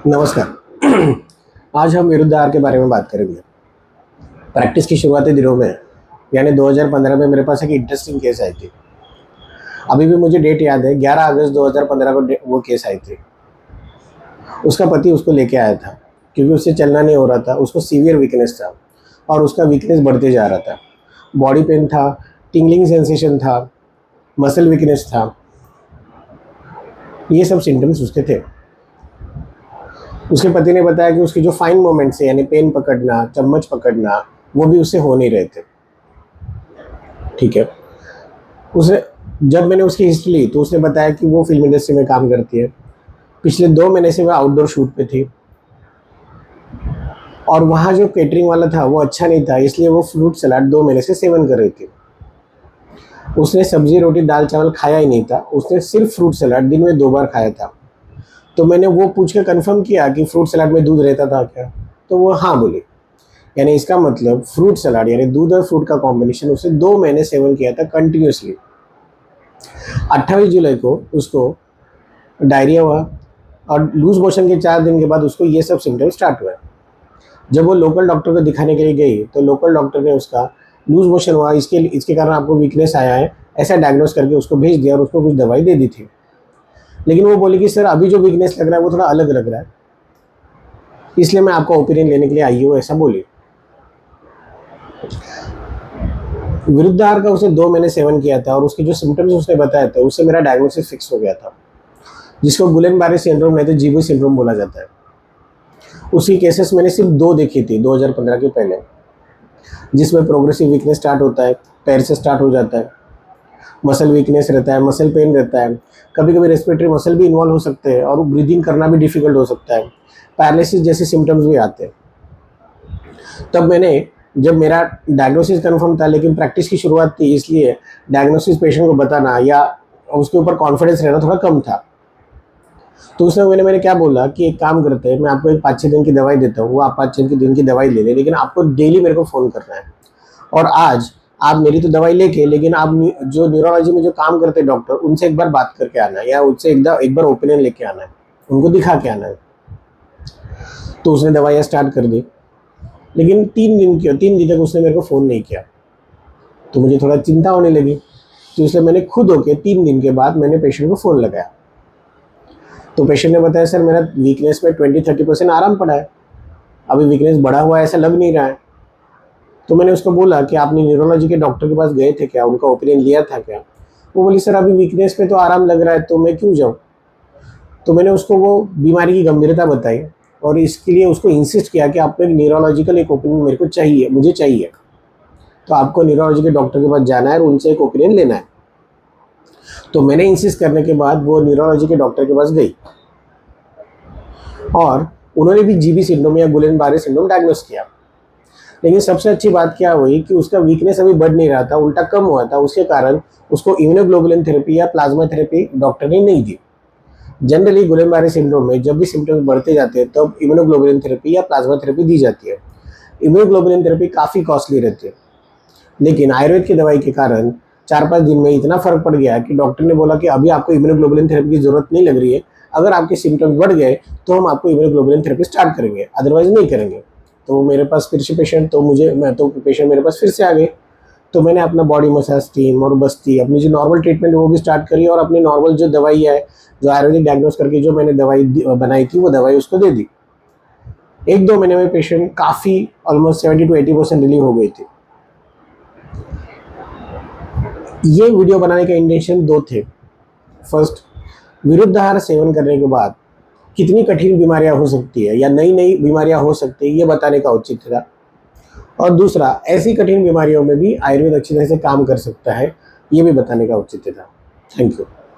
नमस्कार। आज हम विरुद्ध आहार के बारे में बात करेंगे। प्रैक्टिस की शुरुआती दिनों में यानी 2015 में मेरे पास एक इंटरेस्टिंग केस आई थी। अभी भी मुझे डेट याद है, 11 अगस्त 2015 को वो केस आई थी। उसका पति उसको लेके आया था क्योंकि उससे चलना नहीं हो रहा था। उसको सीवियर वीकनेस था और उसका वीकनेस बढ़ते जा रहा था। बॉडी पेन था, टिंगलिंग सेंसेशन था, मसल वीकनेस था। ये सब सिम्टम्स उसके थे। उसके पति ने बताया कि उसकी जो फाइन मोमेंट्स है यानी पेन पकड़ना, चम्मच पकड़ना, वो भी उससे हो नहीं रहे थे। ठीक है। उसे जब मैंने उसकी हिस्ट्री ली तो उसने बताया कि वो फिल्म इंडस्ट्री में काम करती है। पिछले 2 महीने से वो आउटडोर शूट पे थी और वहाँ जो केटरिंग वाला था वो अच्छा नहीं था, इसलिए वो फ्रूट सलाद 2 महीने से सेवन कर रही थी। उसने सब्जी, रोटी, दाल, चावल खाया ही नहीं था। उसने सिर्फ फ्रूट सलाद दिन में 2 बार खाया था। तो मैंने वो पूछ के कंफर्म किया कि फ्रूट सलाद में दूध रहता था क्या, तो वो हाँ बोली। यानी इसका मतलब फ्रूट सलाद यानी दूध और फ्रूट का कॉम्बिनेशन उसने 2 महीने सेवन किया था कंटिन्यूसली। 28 जुलाई को उसको डायरिया हुआ और लूज मोशन के 4 दिन के बाद उसको ये सब सिम्टम्स स्टार्ट हुए। जब वो लोकल डॉक्टर को दिखाने के लिए गई तो लोकल डॉक्टर ने उसका लूज मोशन हुआ, इसके कारण आपको वीकनेस आया है, ऐसा डायग्नोस करके उसको भेज दिया और उसको कुछ दवाई दे दी थी। लेकिन वो बोली कि सर अभी जो वीकनेस लग रहा है वो थोड़ा अलग लग रहा है, इसलिए मैं आपका ओपिनियन लेने के लिए आई हूँ, ऐसा बोली। विरुद्ध आहार का उसने 2 महीने सेवन किया था और उसके जो सिम्टम्स उसने बताया था उससे मेरा डायग्नोसिस फिक्स हो गया था, जिसको गुलेन-बारे सिंड्रोम नहीं तो जीबी सिंड्रोम बोला जाता है। उसकी केसेस मैंने सिर्फ 2 देखी थी 2015 के पहले, जिसमें प्रोग्रेसिव वीकनेस स्टार्ट होता है, पैर से स्टार्ट हो जाता है, मसल वीकनेस रहता है, मसल पेन रहता है, कभी कभी रेस्पिरेटरी मसल भी इन्वॉल्व हो सकते हैं और ब्रीदिंग करना भी डिफिकल्ट हो सकता है, पैरालिसिस जैसे सिम्टम्स भी आते हैं। तब मैंने जब मेरा डायग्नोसिस कंफर्म था लेकिन प्रैक्टिस की शुरुआत थी, इसलिए डायग्नोसिस पेशेंट को बताना या उसके ऊपर कॉन्फिडेंस रहना थोड़ा कम था। तो उसमें मैंने क्या बोला कि एक काम करते हैं, मैं आपको एक 5-6 दिन की दवाई देता हूँ, वो आप 5-6 दिन की दवाई ले लें, लेकिन आपको डेली मेरे को फ़ोन करना है। और आज आप मेरी तो दवाई लेके, लेकिन आप जो न्यूरोलॉजी में जो काम करते हैं डॉक्टर, उनसे एक बार बात करके आना है या उनसे एक बार ओपिनियन लेके आना है, उनको दिखा के आना है। तो उसने दवाइयाँ स्टार्ट कर दी, लेकिन 3 दिन तक उसने मेरे को फ़ोन नहीं किया। तो मुझे थोड़ा चिंता होने लगी, तो इसलिए मैंने खुद होके 3 दिन के बाद मैंने पेशेंट को फ़ोन लगाया। तो पेशेंट ने बताया सर मेरा वीकनेस में 20-30% आराम पड़ा है, अभी वीकनेस बढ़ा हुआ है ऐसा लग नहीं रहा है। तो मैंने उसको बोला कि आपने न्यूरोलॉजी के डॉक्टर के पास गए थे क्या, उनका ओपिनियन लिया था क्या? वो बोली सर अभी वीकनेस में तो आराम लग रहा है तो मैं क्यों जाऊँ। तो मैंने उसको वो बीमारी की गंभीरता बताई और इसके लिए उसको इंसिस्ट किया कि आपको एक न्यूरोलॉजिकल एक ओपिनियन मेरे को चाहिए, मुझे चाहिए। तो आपको न्यूरोलॉजी के डॉक्टर के पास जाना है और उनसे एक ओपिनियन लेना है। तो मैंने इंसिस्ट करने के बाद वो न्यूरोलॉजी के डॉक्टर के पास गई और उन्होंने भी जीबी सिंड्रोम या गुलेन-बारे सिंड्रोम डायग्नोस किया। लेकिन सबसे अच्छी बात क्या हुई कि उसका वीकनेस अभी बढ़ नहीं रहा था, उल्टा कम हुआ था। उसके कारण उसको इम्यूनोग्लोबुलिन थेरेपी या प्लाज्मा थेरेपी डॉक्टर ने नहीं दी। जनरली गुलेन-बारे सिंड्रोम में जब भी सिम्टम्स बढ़ते जाते हैं तब इम्यूनोग्लोबुलिन थेरेपी या प्लाज्मा थेरेपी दी जाती है। इम्यूनोग्लोबुलिन थेरेपी काफ़ी कॉस्टली रहती है, लेकिन आयुर्वेद की दवाई के कारण 4-5 दिन में इतना फ़र्क पड़ गया कि डॉक्टर ने बोला कि अभी आपको इम्यूनोग्लोबुलिन थेरेपी की ज़रूरत नहीं लग रही है। अगर आपके सिम्टम्स बढ़ गए तो हम आपको इम्यूनोग्लोबुलिन थेरेपी स्टार्ट करेंगे, अदरवाइज़ नहीं करेंगे। तो मेरे पास फिर से पेशेंट मेरे पास फिर से आ गए। तो मैंने अपना बॉडी मसाज, स्टीम और बस्ती, अपनी जो नॉर्मल ट्रीटमेंट है वो भी स्टार्ट करी और अपनी नॉर्मल जो दवाई है, जो आयुर्वेदिक डायग्नोस करके जो मैंने दवाई बनाई थी, वो दवाई उसको दे दी। 1-2 महीने में पेशेंट काफ़ी ऑलमोस्ट 70-80% रिलीव हो गई थी। ये वीडियो बनाने का इंटेंशन 2 थे। फर्स्ट, विरुद्ध आहार सेवन करने के बाद कितनी कठिन बीमारियां हो सकती है या नई नई बीमारियां हो सकती है, ये बताने का औचित्य था। और दूसरा, ऐसी कठिन बीमारियों में भी आयुर्वेद अच्छी तरह से काम कर सकता है, ये भी बताने का औचित्य था। Thank you.